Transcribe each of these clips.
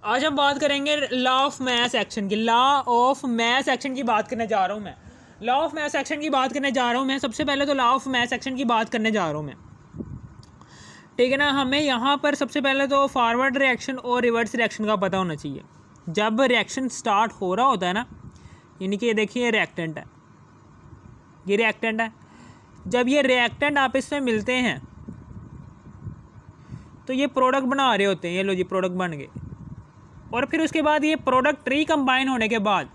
आज हम बात करेंगे लॉ ऑफ मास एक्शन की। लॉ ऑफ मास एक्शन की बात करने जा रहा हूँ मैं। लॉ ऑफ मास एक्शन की बात करने जा रहा हूँ मैं। सबसे पहले तो लॉ ऑफ मास एक्शन की बात करने जा रहा हूँ मैं, ठीक है ना। हमें यहाँ पर सबसे पहले तो फॉरवर्ड रिएक्शन और रिवर्स रिएक्शन का पता होना चाहिए। जब रिएक्शन स्टार्ट हो रहा होता है ना, यानी कि ये देखिए रिएक्टेंट है, ये रिएक्टेंट है। जब ये रिएक्टेंट आपस में मिलते हैं तो ये प्रोडक्ट बना रहे होते हैं। ये लो जी, प्रोडक्ट बन गए। और फिर उसके बाद ये प्रोडक्ट रिकम्बाइन होने के बाद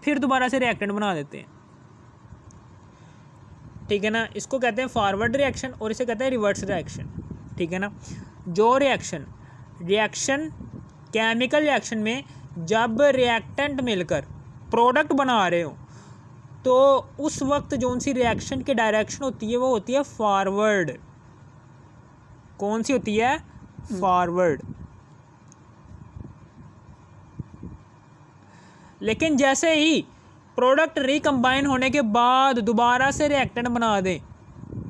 फिर दोबारा से रिएक्टेंट बना देते हैं, ठीक है ना। इसको कहते हैं फॉरवर्ड रिएक्शन और इसे कहते हैं रिवर्स रिएक्शन, ठीक है ना। जो रिएक्शन केमिकल रिएक्शन में जब रिएक्टेंट मिलकर प्रोडक्ट बना रहे हो तो उस वक्त जो सी रिएक्शन की डायरेक्शन होती है वो होती है फॉरवर्ड। कौन सी होती है? फॉरवर्ड। लेकिन जैसे ही प्रोडक्ट रिकम्बाइन होने के बाद दोबारा से रिएक्टेंट बना दें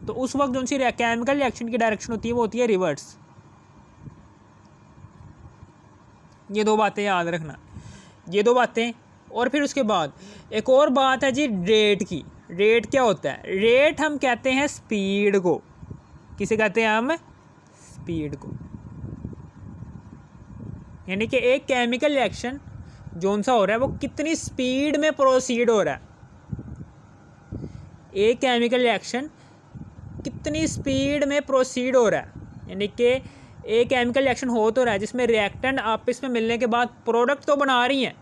तो उस वक्त जो सी केमिकल रिएक्शन की डायरेक्शन होती है वो होती है रिवर्स। ये दो बातें याद रखना, ये दो बातें। और फिर उसके बाद एक और बात है जी, रेट की। रेट क्या होता है? रेट हम कहते हैं स्पीड को। किसे कहते हैं हम? स्पीड को। यानी कि एक केमिकल रिएक्शन जोन सा हो रहा है वो कितनी स्पीड में प्रोसीड हो रहा है। एक केमिकल रिएक्शन कितनी स्पीड में प्रोसीड हो रहा है, यानी कि एक केमिकल रिएक्शन हो तो रहा है जिसमें रिएक्टेंट आपस में मिलने के बाद प्रोडक्ट तो बना रही हैं।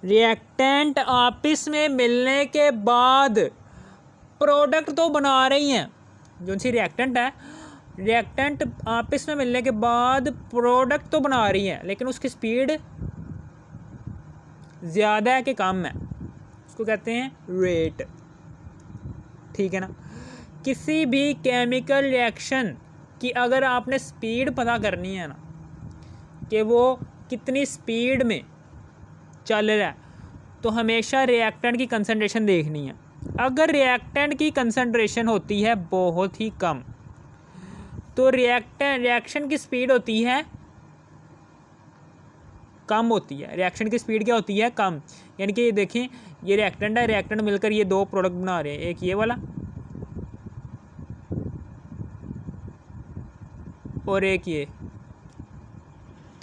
रिएक्टेंट आपस में मिलने के बाद प्रोडक्ट तो बना रही हैं। जो सी रिएक्टेंट है, रिएक्टेंट आपस में मिलने के बाद प्रोडक्ट तो बना रही है, लेकिन उसकी स्पीड ज़्यादा है कि कम है, उसको कहते हैं रेट, ठीक है ना। किसी भी केमिकल रिएक्शन की अगर आपने स्पीड पता करनी है ना, कि वो कितनी स्पीड में चल रहा है, तो हमेशा रिएक्टेंट की कंसंट्रेशन देखनी है। अगर रिएक्टेंट की कंसंट्रेशन होती है बहुत ही कम तो रिएक्शन की स्पीड होती है कम होती है। रिएक्शन की स्पीड क्या होती है? कम। यानी कि ये देखें, ये रिएक्टेंट है, रिएक्टेंट मिलकर ये दो प्रोडक्ट बना रहे हैं, एक ये वाला और एक ये,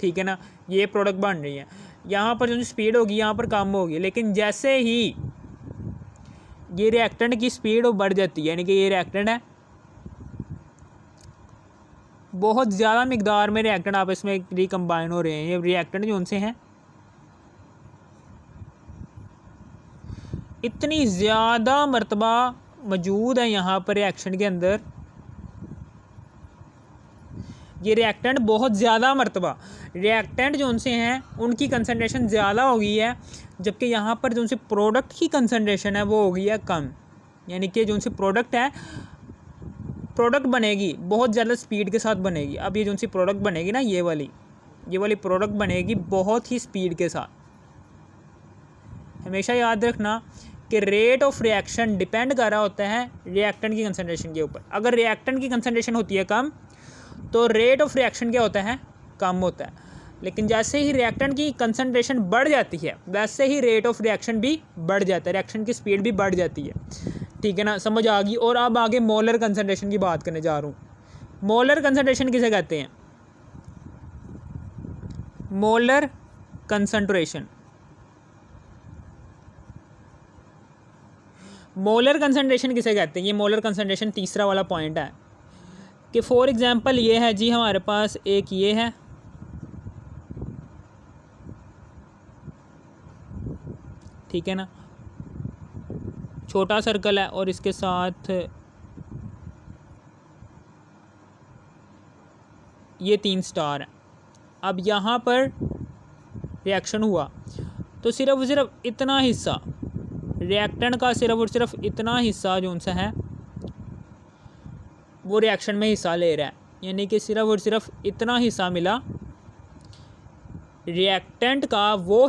ठीक है ना। ये प्रोडक्ट बन रही है। यहाँ पर जो स्पीड होगी यहाँ पर कम होगी, लेकिन जैसे ही ये रिएक्टेंट की स्पीड बढ़ जाती है, यानी कि ये रिएक्टेंट है, बहुत ज़्यादा मिकदार में रिएक्टेंट आपस में रिकम्बाइन हो रहे हैं। ये रिएक्टेंट जो उनसे हैं इतनी ज़्यादा मर्तबा मौजूद है यहाँ पर रिएक्शन के अंदर, ये रिएक्टेंट बहुत ज़्यादा मर्तबा रिएक्टेंट जो उनसे हैं उनकी कंसंट्रेशन ज़्यादा हो गई है, जबकि यहाँ पर जो उनसे प्रोडक्ट की कंसंट्रेशन है वो हो गई है कम। यानी कि जो उनसे प्रोडक्ट है, प्रोडक्ट बनेगी बहुत ज़्यादा स्पीड के साथ बनेगी। अब ये जो उनसी प्रोडक्ट बनेगी ना, ये वाली प्रोडक्ट बनेगी बहुत ही स्पीड के साथ। हमेशा याद रखना कि रेट ऑफ रिएक्शन डिपेंड कर रहा होता है रिएक्टेंट की कंसंट्रेशन के ऊपर। अगर रिएक्टेंट की कंसंट्रेशन होती है कम तो रेट ऑफ रिएक्शन क्या होता है? कम होता है। लेकिन जैसे ही रिएक्टेंट की कंसंट्रेशन बढ़ जाती है वैसे ही रेट ऑफ रिएक्शन भी बढ़ जाता है, रिएक्शन की स्पीड भी बढ़ जाती है, ठीक है ना। समझ आ गई। और अब आगे मोलर कंसंट्रेशन की बात करने जा रहा हूँ। मोलर कंसंट्रेशन किसे कहते हैं? मोलर कंसंट्रेशन, मोलर कंसंट्रेशन किसे कहते हैं? ये मोलर कंसंट्रेशन तीसरा वाला पॉइंट है कि फॉर एग्जांपल ये है जी, हमारे पास एक ये है, ठीक है ना, छोटा सर्कल है और इसके साथ ये 3 स्टार हैं। अब यहाँ पर रिएक्शन हुआ तो सिर्फ और सिर्फ इतना हिस्सा रिएक्टेंट का, सिर्फ और सिर्फ इतना हिस्सा जो उनसे है वो रिएक्शन में हिस्सा ले रहा है। यानी कि सिर्फ और सिर्फ इतना हिस्सा मिला रिएक्टेंट का, वो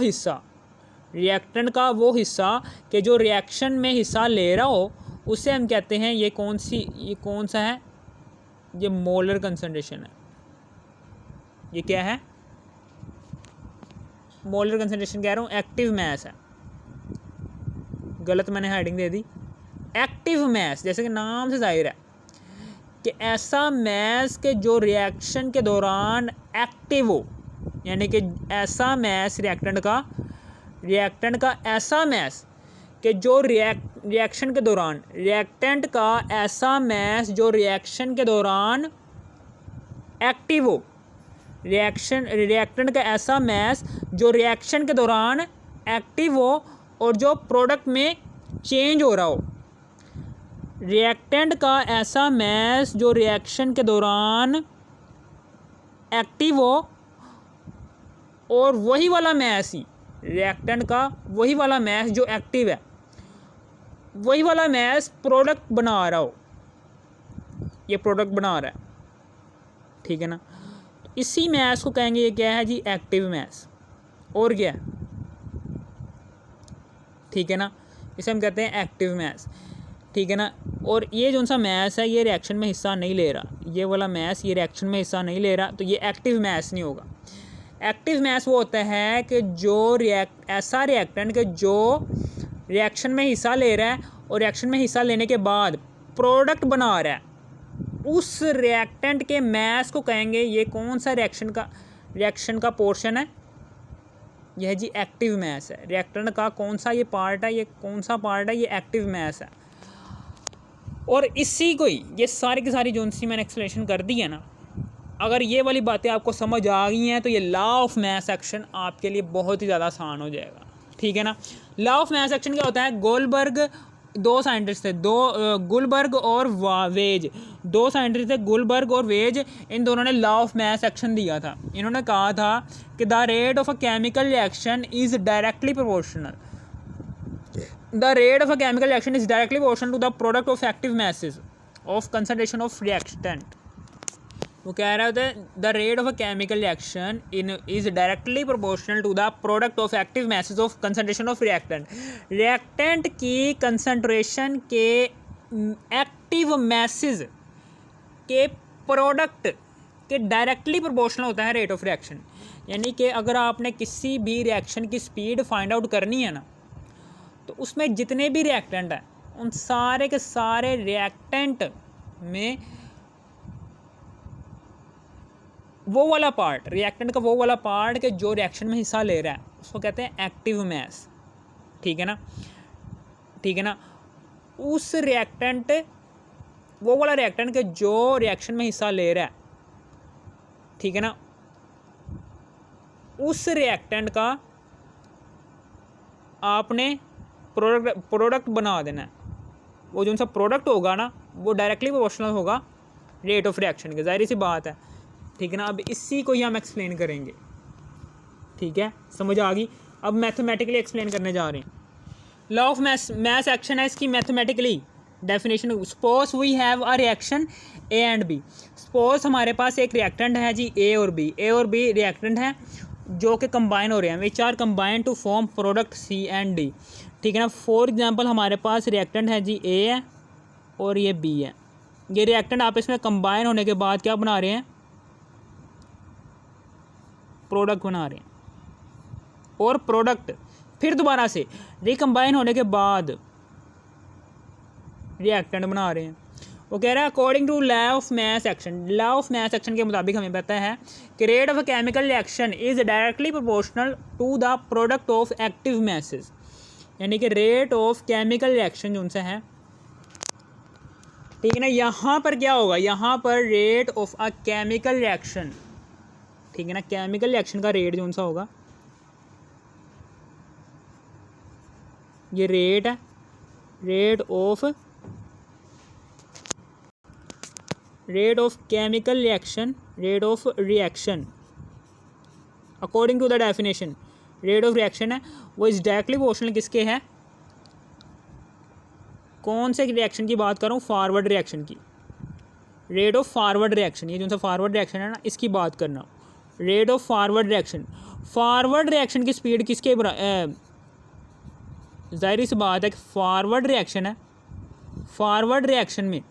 हिस्सा कि जो रिएक्शन में हिस्सा ले रहा हो उसे हम कहते हैं, ये कौन सा है? ये मोलर कंसंट्रेशन है। ये क्या है? मोलर कंसंट्रेशन कह रहा हूँ, एक्टिव मैस है, गलत मैंने हेडिंग दे दी। एक्टिव मैस जैसे कि नाम से जाहिर है कि ऐसा मैस के जो रिएक्शन के दौरान एक्टिव हो, यानी कि ऐसा मैस रिएक्टेंट का ऐसा मैस कि जो रिएक्शन के दौरान, रिएक्टेंट का ऐसा मैस जो रिएक्शन के दौरान एक्टिव हो, रिएक्टेंट का ऐसा मैस जो रिएक्शन के दौरान एक्टिव हो और जो प्रोडक्ट में चेंज हो रहा हो। रिएक्टेंट का ऐसा मैस जो रिएक्शन के दौरान एक्टिव हो और वही वाला मैस ही, रिएक्टेंट का वही वाला मैस जो एक्टिव है, वही वाला मैस प्रोडक्ट बना रहा हो, ये प्रोडक्ट बना रहा है, ठीक है ना। इसी मैस को कहेंगे ये क्या है जी, एक्टिव मैस। और क्या है, ठीक है ना, इसे हम कहते हैं एक्टिव मैस, ठीक है ना। और ये जो सा मैस है ये रिएक्शन में हिस्सा नहीं ले रहा, ये वाला मैस ये रिएक्शन में हिस्सा नहीं ले रहा, तो ये एक्टिव मैस नहीं होगा। एक्टिव मैस वो होता है कि जो ऐसा रिएक्टेंट के जो रिएक्शन में हिस्सा ले रहा है और रिएक्शन में हिस्सा लेने के बाद प्रोडक्ट बना रहा है, उस रिएक्टेंट के मैस को कहेंगे ये कौन सा रिएक्शन का पोर्शन है, यह जी एक्टिव मैस है। रिएक्टेंट का कौन सा ये पार्ट है, ये कौन सा पार्ट है, ये एक्टिव मैस है। और इसी को ही ये सारी की सारी जो सी मैंने एक्सप्लेनेशन कर दी है ना, अगर ये वाली बातें आपको समझ आ गई हैं तो ये लॉ ऑफ मास एक्शन आपके लिए बहुत ही ज़्यादा आसान हो जाएगा, ठीक है ना। लॉ ऑफ मास एक्शन क्या होता है, गोल्डबर्ग, दो साइंटिस्ट थे, गुलबर्ग और वेज, दो साइंटिस्ट थे गुलबर्ग और वेज, इन दोनों ने लॉ ऑफ मास एक्शन दिया था। इन्होंने कहा था कि the rate of a chemical reaction is directly proportional, the rate of a chemical reaction is directly proportional to the product of active message of concentration of reactant. वो कह रहा होता है the rate of a chemical reaction is directly proportional to the product of active message of concentration of reactant. Reactant की concentration के active message के product के directly proportional होता है रेट ऑफ रिएक्शन। यानी कि अगर आपने किसी भी रिएक्शन की स्पीड फाइंड आउट करनी है ना, तो उसमें जितने भी रिएक्टेंट हैं उन सारे के सारे रिएक्टेंट में वो वाला पार्ट, रिएक्टेंट का वो वाला पार्ट के जो रिएक्शन में हिस्सा ले रहा है उसको कहते हैं एक्टिव मैस, ठीक है ना, ठीक है ना। उस रिएक्टेंट, वो वाला रिएक्टेंट के जो रिएक्शन में हिस्सा ले रहा है, ठीक है ना, उस रिएक्टेंट का आपने प्रोडक्ट बना देना है। वो जो सा प्रोडक्ट होगा ना वो डायरेक्टली प्रोपोर्शनल होगा रेट ऑफ रिएक्शन के, जाहिर सी बात है, ठीक है ना। अब इसी को ही हम एक्सप्लेन करेंगे, ठीक है, समझ आ गई। अब मैथमेटिकली एक्सप्लेन करने जा रहे हैं। लॉ ऑफ मास एक्शन है इसकी mathematically definition. Suppose we have a reaction A and B, suppose हमारे पास एक रिएक्टेंट है जी ए और बी रिएक्टेंट है जो कि कंबाइन हो रहे हैं, which are combine to form product C and D, ठीक है ना। फॉर एग्जांपल हमारे पास रिएक्टेंट है जी ए है और ये बी है, ये रिएक्टेंट आपस में कंबाइन होने के बाद क्या बना रहे हैं, प्रोडक्ट बना रहे हैं। और प्रोडक्ट फिर दोबारा से रिकम्बाइन होने के बाद रिएक्टेंट बना रहे हैं। वो कह रहा है according to law of mass action, law of mass action के मुताबिक हमें पता है कि rate of a chemical reaction is directly proportional to the product of active message. यानी कि रेट ऑफ केमिकल रिएक्शन जो उनसे है, ठीक है ना। यहाँ पर क्या होगा, यहाँ पर rate of a chemical reaction, ठीक है ना, केमिकल रिएक्शन का रेट जो सा होगा, ये रेट है, rate of chemical reaction, rate of reaction according to the definition, rate of reaction है वो इस डायरेक्टली प्रोपोर्शनल किसके है, कौन से रिएक्शन की बात कर रहा हूँ, फॉरवर्ड रिएक्शन की, रेट ऑफ फॉरवर्ड रिएक्शन, ये जो सा फॉरवर्ड रिएक्शन है ना इसकी बात करना, rate of forward reaction. Forward reaction की स्पीड किसके जाहिर सी बात है कि फॉरवर्ड रिएक्शन है, फॉरवर्ड रिएक्शन में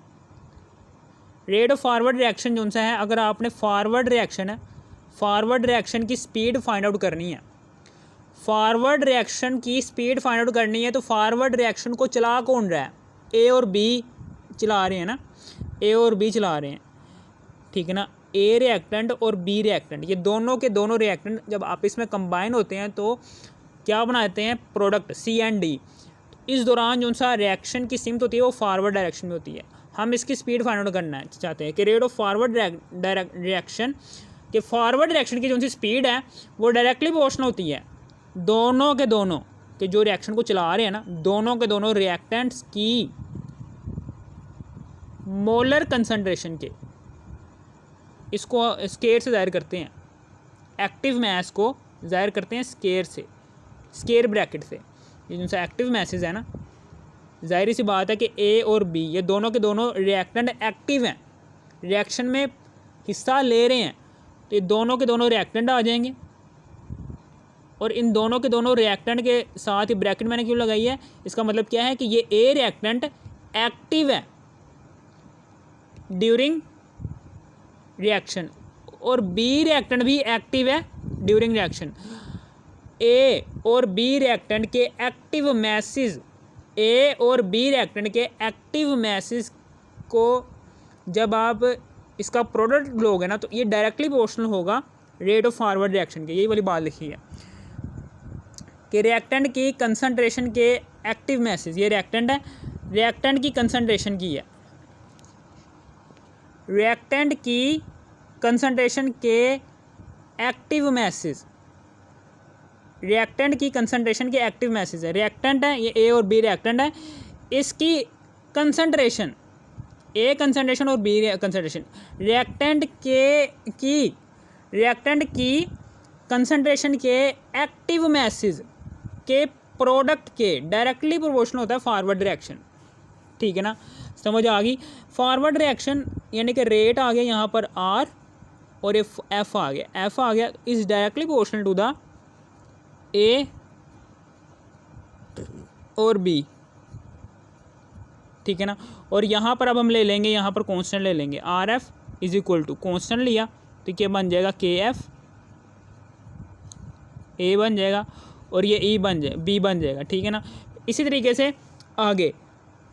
रेट ऑफ फॉरवर्ड रिएक्शन जो है, अगर आपने फॉरवर्ड रिएक्शन है, फॉरवर्ड रिएक्शन की स्पीड फाइंड आउट करनी है फॉरवर्ड रिएक्शन की स्पीड फाइंड आउट करनी है तो फॉरवर्ड रिएक्शन को चला कौन रहा है, ए और बी चला रहे हैं ना, ए और बी चला रहे हैं, ठीक है ना। ए रिएक्टेंट और बी रिएक्टेंट, ये दोनों के दोनों रिएक्टेंट जब आपस में कंबाइन होते हैं तो क्या बनाते हैं, प्रोडक्ट सी एंड डी। इस दौरान जो सा रिएक्शन की सिमत होती है वो फॉरवर्ड डायरेक्शन में होती है। हम इसकी स्पीड फाइंड आउट करना चाहते हैं कि रेट ऑफ फॉरवर्ड रिएक्शन कि फॉरवर्ड रिएक्शन की जो सी स्पीड है वो डायरेक्टली प्रोपोर्शनल होती है दोनों के जो रिएक्शन को चला रहे हैं ना, दोनों के दोनों रिएक्टेंट्स की मोलर कंसंट्रेशन के, इसको स्केयर से ज़ाहिर करते हैं, एक्टिव मैस को ज़ाहिर करते हैं स्केयर से, स्केयर ब्रैकेट से। ये जो सा एक्टिव मैसेज है ना, ज़ाहिर सी बात है कि ए और बी ये दोनों के दोनों रिएक्टेंट एक्टिव हैं, रिएक्शन में हिस्सा ले रहे हैं, तो ये दोनों के दोनों रिएक्टेंट आ जाएंगे। और इन दोनों के दोनों रिएक्टेंट के साथ ही ब्रैकेट मैंने क्यों लगाई है, इसका मतलब क्या है कि ये ए रिएक्टेंट एक्टिव है ड्यूरिंग रिएक्शन और बी रिएक्टेंट भी एक्टिव है ड्यूरिंग रिएक्शन। ए और बी रिएक्टेंट के एक्टिव मैसेज, ए और बी रिएक्टेंट के एक्टिव मैसेज को जब आप इसका प्रोडक्ट लोगे ना तो ये डायरेक्टली प्रोपोर्शनल होगा रेट ऑफ फॉरवर्ड रिएक्शन के। यही वाली बात लिखी है कि रिएक्टेंट की कंसंट्रेशन के एक्टिव मैसेज, ये रिएक्टेंट है, रिएक्टेंट की कंसंट्रेशन की है, रिएक्टेंट की कंसंट्रेशन के एक्टिव मैसेज, रिएक्टेंट की कंसंट्रेशन के एक्टिव मैसेज है, रिएक्टेंट है ये ए और बी रिएक्टेंट है, इसकी कंसंट्रेशन, ए कंसंट्रेशन और बी कंसंट्रेशन, रिएक्टेंट की कंसंट्रेशन के एक्टिव मैसेज के प्रोडक्ट के डायरेक्टली प्रोपोर्शनल होता है फॉरवर्ड रिएक्शन, ठीक है ना। समझ आ गई। फॉरवर्ड रिएक्शन यानी कि रेट आ गया यहाँ पर आर और एफ आ गया, is directly proportional to the A और बी, ठीक है ना। और यहाँ पर अब हम ले लेंगे, यहाँ पर कांस्टेंट ले लेंगे, R F is equal to constant लिया तो क्या बन जाएगा, के एफ ए बन जाएगा और ये ई बन जाए बी बन जाएगा, ठीक है ना। इसी तरीके से आगे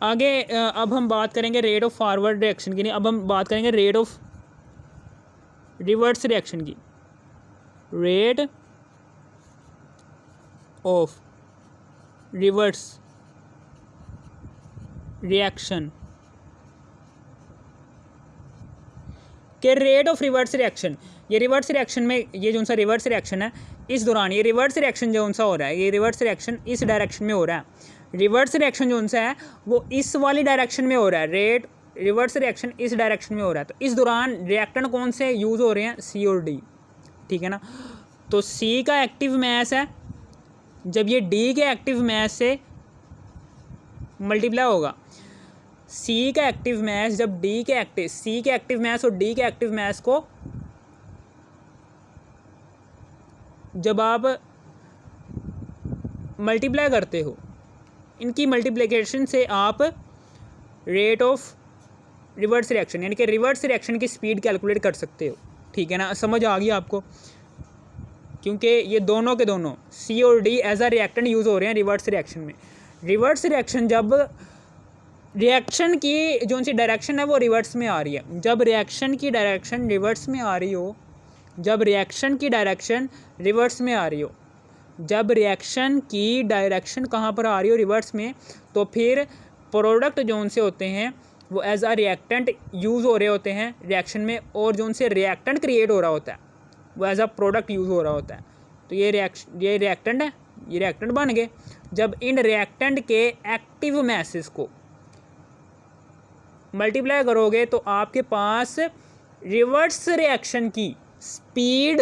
अब हम बात करेंगे रेट ऑफ फॉरवर्ड रिएक्शन की, नहीं अब हम बात करेंगे रेट ऑफ रिवर्स रिएक्शन की, रेट ऑफ रिवर्स रिएक्शन के रेट ऑफ रिवर्स रिएक्शन। ये रिवर्स रिएक्शन में ये जो सा रिवर्स रिएक्शन है इस दौरान ये रिवर्स रिएक्शन जो सा हो रहा है, ये रिवर्स रिएक्शन इस डायरेक्शन में हो रहा है, रिवर्स रिएक्शन जो सा है वो इस वाली डायरेक्शन में हो रहा है, रेट रिवर्स रिएक्शन इस डायरेक्शन में हो रहा है। तो इस दौरान रिएक्टेंट कौन से यूज़ हो रहे हैं, सी और डी, ठीक है ना। तो सी का एक्टिव मैस है, जब ये डी के एक्टिव मैस से मल्टीप्लाई होगा, सी का एक्टिव मैस जब डी के एक्टिव, सी के एक्टिव मैस और डी के एक्टिव मैस को जब आप मल्टीप्लाई करते हो, इनकी मल्टीप्लिकेशन से आप रेट ऑफ रिवर्स रिएक्शन यानी कि रिवर्स रिएक्शन की स्पीड कैलकुलेट कर सकते हो, ठीक है ना। समझ आ गई आपको, क्योंकि ये दोनों के दोनों सी और D as a reactant use हो रहे हैं रिवर्स रिएक्शन में। रिवर्स रिएक्शन जब रिएक्शन की जो सी डायरेक्शन है वो रिवर्स में आ रही है, जब रिएक्शन की डायरेक्शन रिवर्स में आ रही हो, जब रिएक्शन की डायरेक्शन रिवर्स में आ रही हो, जब रिएक्शन की डायरेक्शन कहाँ पर आ रही हो, रिवर्स में, तो फिर प्रोडक्ट जो से होते हैं वो एज अ रिएक्टेंट यूज़ हो रहे होते हैं रिएक्शन में, और जो उनसे रिएक्टेंट क्रिएट हो रहा होता है वो एज अ प्रोडक्ट यूज़ हो रहा होता है। तो ये रिएक्टेंट है, ये रिएक्टेंट बन गए। जब इन रिएक्टेंट के एक्टिव मैसेज को मल्टीप्लाई करोगे तो आपके पास रिवर्स रिएक्शन की स्पीड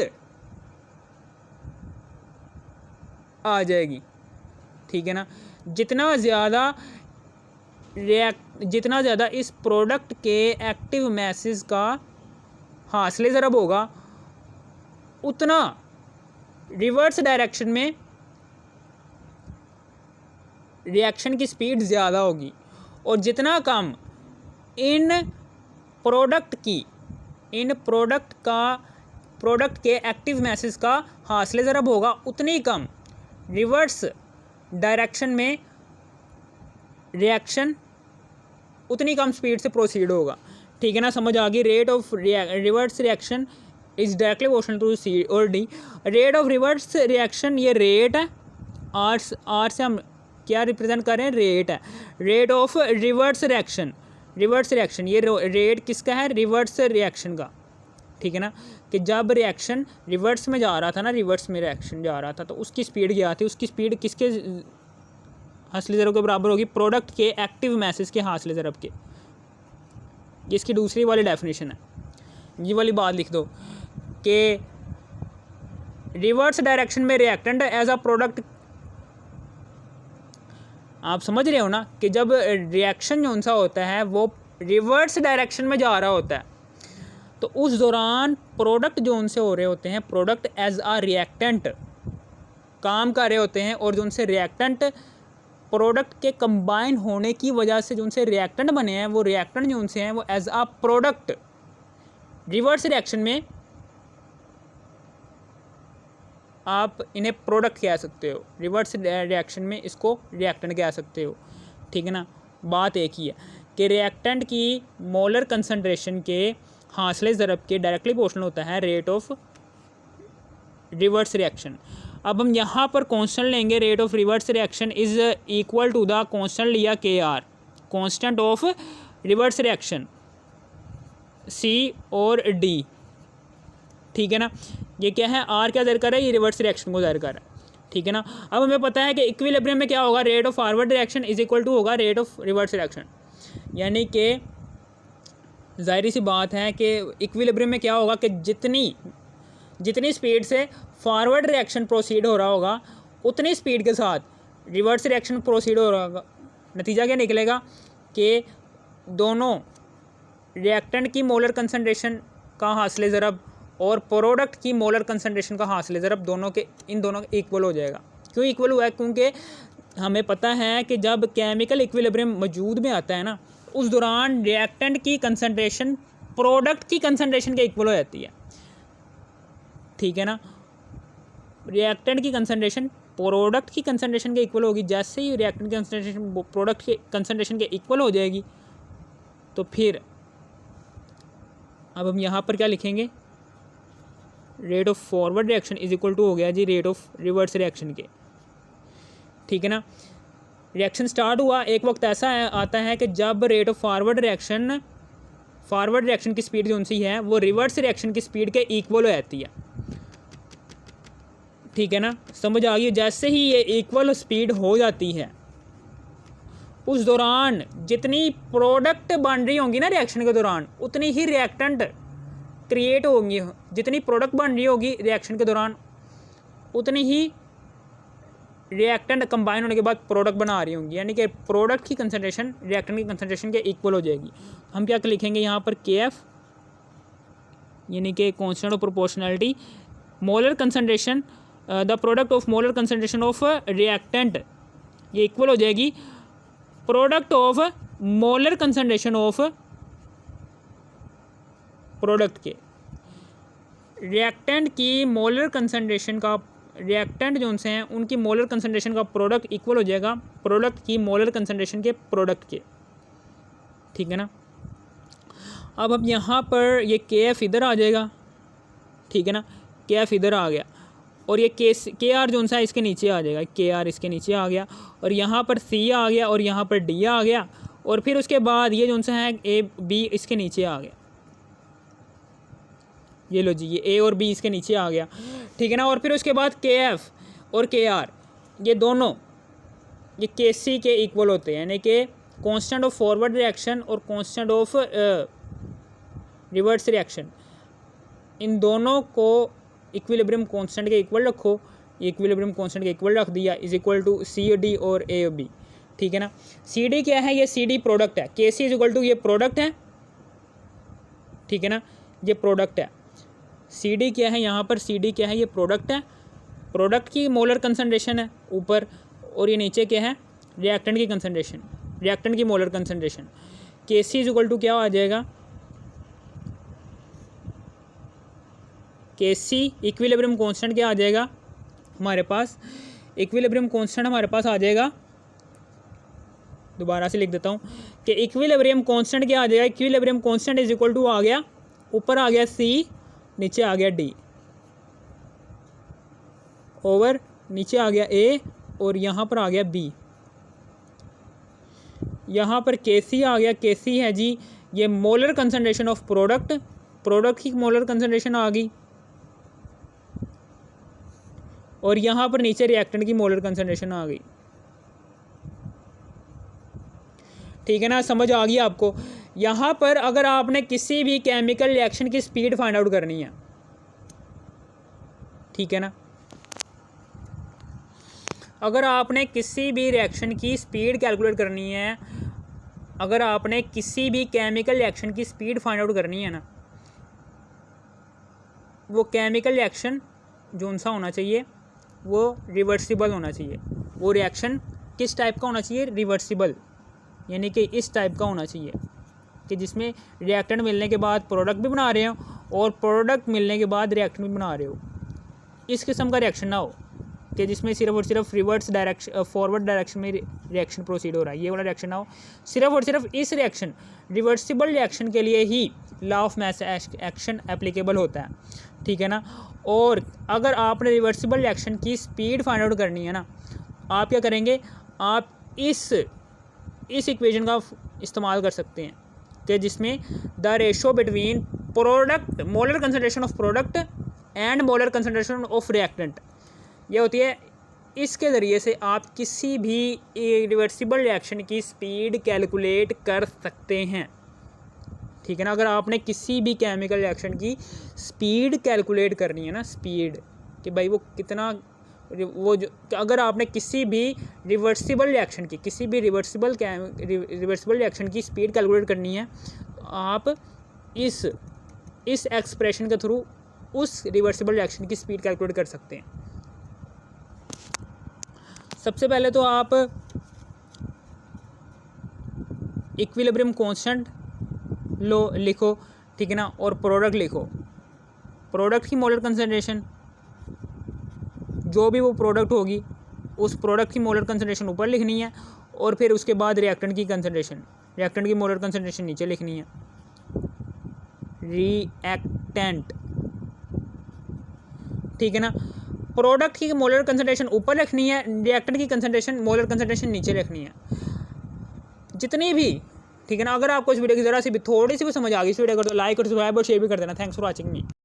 आ जाएगी, ठीक है ना। जितना ज़्यादा इस प्रोडक्ट के एक्टिव मैसेज का हासिल ज़रब होगा उतना रिवर्स डायरेक्शन में रिएक्शन की स्पीड ज़्यादा होगी, और जितना कम इन प्रोडक्ट के एक्टिव मैसेज का हासिल ज़रब होगा उतनी कम रिवर्स डायरेक्शन में रिएक्शन उतनी कम स्पीड से प्रोसीड होगा। ठीक है ना, समझ आ गई। Rate of reverse reaction is directly proportional to C और D. Rate of reverse reaction ये रेट है, आर से हम क्या रिप्रेजेंट कर रहे हैं, रेट है। रेट ऑफ रिवर्स रिएक्शन ये रेट किसका है, रिवर्स रिएक्शन का। ठीक है ना, कि जब रिएक्शन रिवर्स में जा रहा था ना, रिवर्स में रिएक्शन जा रहा था तो उसकी स्पीड क्या थी, उसकी स्पीड किसके हासिल ज़रब के बराबर होगी, प्रोडक्ट के एक्टिव मैसेज के हासिल ज़रब के। ये इसकी दूसरी वाली डेफिनेशन है। ये वाली बात लिख दो कि रिवर्स डायरेक्शन में रिएक्टेंट एज अ प्रोडक्ट, आप समझ रहे हो ना, कि जब रिएक्शन जो सा होता है वो रिवर्स डायरेक्शन में जा रहा होता है तो उस दौरान प्रोडक्ट जो उनसे हो रहे होते हैं, प्रोडक्ट एज आ रिएक्टेंट काम कर रहे होते हैं, और जो उनसे रिएक्टेंट प्रोडक्ट के कंबाइन होने की वजह से जो उनसे रिएक्टेंट बने हैं, वो रिएक्टेंट जो उनसे हैं वो एज आ प्रोडक्ट रिवर्स रिएक्शन में आप इन्हें प्रोडक्ट कह सकते हो, रिवर्स रिएक्शन में इसको रिएक्टेंट कह सकते हो। ठीक है ना, बात एक ही है कि रिएक्टेंट की मोलर कंसंट्रेशन के हासिल ज़रब के डायरेक्टली प्रोपोर्शनल होता है रेट ऑफ रिवर्स रिएक्शन। अब हम यहाँ पर कांस्टेंट लेंगे, rate of reverse reaction is equal to the constant लिया K R, constant of reverse reaction C और डी। ठीक है ना, ये क्या है, आर क्या ज़ाहिर कर रहा है, ये रिवर्स रिएक्शन को ज़ाहिर कर रहा है। ठीक है ना, अब हमें पता है कि इक्विलिब्रियम में क्या होगा, rate of forward reaction is equal to होगा रेट ऑफ रिवर्स रिएक्शन। यानी कि ज़ाहिर सी बात है कि इक्विलिब्रियम में क्या होगा कि जितनी स्पीड से फॉरवर्ड रिएक्शन प्रोसीड हो रहा होगा उतनी स्पीड के साथ रिवर्स रिएक्शन प्रोसीड हो रहा होगा। नतीजा क्या निकलेगा कि दोनों रिएक्टेंट की मोलर कंसंट्रेशन का हासिल ज़रब और प्रोडक्ट की मोलर कंसंट्रेशन का हासिल ज़रब इन दोनों का इक्वल हो जाएगा। क्यों इक्वल हुआ है, क्योंकि हमें पता है कि जब केमिकल इक्विलिब्रियम वजूद में आता है ना, उस दौरान रिएक्टेंट की कंसंट्रेशन प्रोडक्ट की कंसंट्रेशन के इक्वल हो जाती है। ठीक है ना, रिएक्टेंट की कंसंट्रेशन प्रोडक्ट की कंसंट्रेशन के इक्वल होगी। जैसे ही रिएक्टेंट की कंसंट्रेशन प्रोडक्ट के कंसंट्रेशन के इक्वल हो जाएगी तो फिर अब हम यहाँ पर क्या लिखेंगे, rate of forward reaction is equal to हो गया जी रेट ऑफ रिवर्स रिएक्शन के। ठीक है ना, रिएक्शन स्टार्ट हुआ, एक वक्त ऐसा आता है कि जब रेट ऑफ फॉरवर्ड रिएक्शन की स्पीड जो सी है वो रिवर्स रिएक्शन की स्पीड के इक्वल हो जाती है। ठीक है ना, समझ आ गई। जैसे ही ये इक्वल स्पीड हो जाती है उस दौरान जितनी प्रोडक्ट बन रही होंगी ना रिएक्शन के दौरान, उतनी ही रिएक्टेंट क्रिएट होंगी। जितनी प्रोडक्ट बन रही होगी रिएक्शन के दौरान उतनी ही रिएक्टेंट कंबाइन होने के बाद प्रोडक्ट बना रही होंगी। यानी कि प्रोडक्ट की कंसंट्रेशन रिएक्टेंट की कंसंट्रेशन के इक्वल हो जाएगी। हम क्या लिखेंगे यहाँ पर, के एफ यानी कि constant of proportionality molar concentration the product of molar concentration of reactant, ये इक्वल हो जाएगी product of molar concentration of product के। रिएक्टेंट की मोलर कंसंट्रेशन का, रिएक्टेंट जो उनसे हैं उनकी मोलर कंसंट्रेशन का प्रोडक्ट इक्वल हो जाएगा प्रोडक्ट की मोलर कंसंट्रेशन के प्रोडक्ट के। ठीक है ना, अब यहाँ पर ये के एफ इधर आ जाएगा। ठीक है ना, के एफ इधर आ गया और ये के आर जो सा इसके नीचे आ जाएगा, के आर इसके नीचे आ गया और यहाँ पर सी आ गया और यहाँ पर डी आ गया और फिर उसके बाद ये जो सा है ए बी इसके नीचे आ गया। ये लो जी, ये ए और बी इसके नीचे आ गया। ठीक है ना, और फिर उसके बाद के एफ और के आर ये दोनों ये के सी के इक्वल होते हैं। यानी कि कांस्टेंट ऑफ फॉरवर्ड रिएक्शन और कांस्टेंट ऑफ रिवर्स रिएक्शन, इन दोनों को इक्विलिब्रियम कांस्टेंट के इक्वल रखो। इक्विलिब्रियम कांस्टेंट के इक्वल रख दिया is equal to C D और ए बी। ठीक है ना, सी डी क्या है, ये सी डी प्रोडक्ट है, के सी इज इक्वल टू ये प्रोडक्ट है। ठीक है ना, ये प्रोडक्ट है। सी डी क्या है, यहाँ पर सी डी क्या है, ये प्रोडक्ट है, प्रोडक्ट की मोलर कंसंट्रेशन है ऊपर और ये नीचे क्या है, रिएक्टेंट की कंसंट्रेशन, रिएक्टेंट की मोलर कंसंट्रेशन। के सी इज इक्वल टू क्या आ जाएगा, के सी इक्विलिब्रियम कांस्टेंट क्या आ जाएगा हमारे पास, इक्विलिब्रियम कांस्टेंट हमारे पास आ जाएगा, दोबारा से लिख देता हूँ कि इक्विलिब्रियम कांस्टेंट क्या आ जाएगा, equilibrium constant is equal to आ गया, ऊपर आ गया C, नीचे आ गया D, ओवर नीचे आ गया A और यहाँ पर आ गया B, यहाँ पर Kc आ गया, Kc है जी ये molar concentration of product, product की मोलर कंसंट्रेशन आ गई, और यहाँ पर नीचे रिएक्टेंट की मोलर कंसंट्रेशन आ गई। ठीक है ना, समझ आ गई आपको। यहाँ पर अगर आपने किसी भी केमिकल रिएक्शन की स्पीड फाइंड आउट करनी है, ठीक है ना, अगर आपने किसी भी रिएक्शन की स्पीड कैलकुलेट करनी है, अगर आपने किसी भी केमिकल रिएक्शन की स्पीड फाइंड आउट करनी है ना, वो केमिकल रिएक्शन जो सा होना चाहिए वो रिवर्सिबल होना चाहिए। वो रिएक्शन किस टाइप का होना चाहिए, रिवर्सिबल, यानी कि इस टाइप का होना चाहिए कि जिसमें रिएक्टेंट मिलने के बाद प्रोडक्ट भी बना रहे हो और प्रोडक्ट मिलने के बाद रिएक्टेंट भी बना रहे हो। इस किस्म का रिएक्शन ना हो कि जिसमें सिर्फ और सिर्फ रिवर्स डायरेक्शन, फॉरवर्ड डायरेक्शन में रिएक्शन प्रोसीड हो रहा है, ये वाला रिएक्शन ना हो। सिर्फ और सिर्फ इस रिएक्शन, रिवर्सिबल रिएक्शन के लिए ही law of mass action applicable होता है, ठीक है ना। और अगर आपने रिवर्सिबल रिएक्शन की स्पीड फाइंड आउट करनी है ना, आप क्या करेंगे, आप इस इक्वेशन का इस्तेमाल कर सकते हैं कि जिसमें the ratio between product, molar concentration of product and molar concentration of reactant, ये होती है। इसके ज़रिए से आप किसी भी रिवर्सिबल रिएक्शन की स्पीड कैलकुलेट कर सकते हैं, ठीक है ना। अगर आपने किसी भी केमिकल रिएक्शन की स्पीड कैलकुलेट करनी है ना, स्पीड कि भाई वो कितना, वो जो, अगर आपने किसी भी रिवर्सिबल रिएक्शन की, किसी भी रिवर्सिबल रिएक्शन की स्पीड कैलकुलेट करनी है, तो आप इस एक्सप्रेशन के थ्रू उस रिवर्सिबल रिएक्शन की स्पीड कैलकुलेट कर सकते हैं। सबसे पहले तो आप इक्विलिब्रियम कांस्टेंट लो लिखो, ठीक है ना, और प्रोडक्ट लिखो। प्रोडक्ट की मोलर कंसंट्रेशन, जो भी वो प्रोडक्ट होगी उस प्रोडक्ट की मोलर कंसंट्रेशन ऊपर लिखनी है, और फिर उसके बाद रिएक्टेंट की कंसंट्रेशन, रिएक्टेंट की मोलर कंसंट्रेशन नीचे लिखनी है। रिएक्टेंट, ठीक है ना, प्रोडक्ट की मोलर कंसंट्रेशन ऊपर लिखनी है, रिएक्टेंट की कंसंट्रेशन, मोलर कंसंट्रेशन नीचे लिखनी है। जितनी भी, ठीक है ना। अगर आपको इस वीडियो की ज़रा सी भी, थोड़ी सी भी समझ आ गई, इस वीडियो को तो लाइक और सब्सक्राइब और शेयर भी कर देना। Thanks for watching me.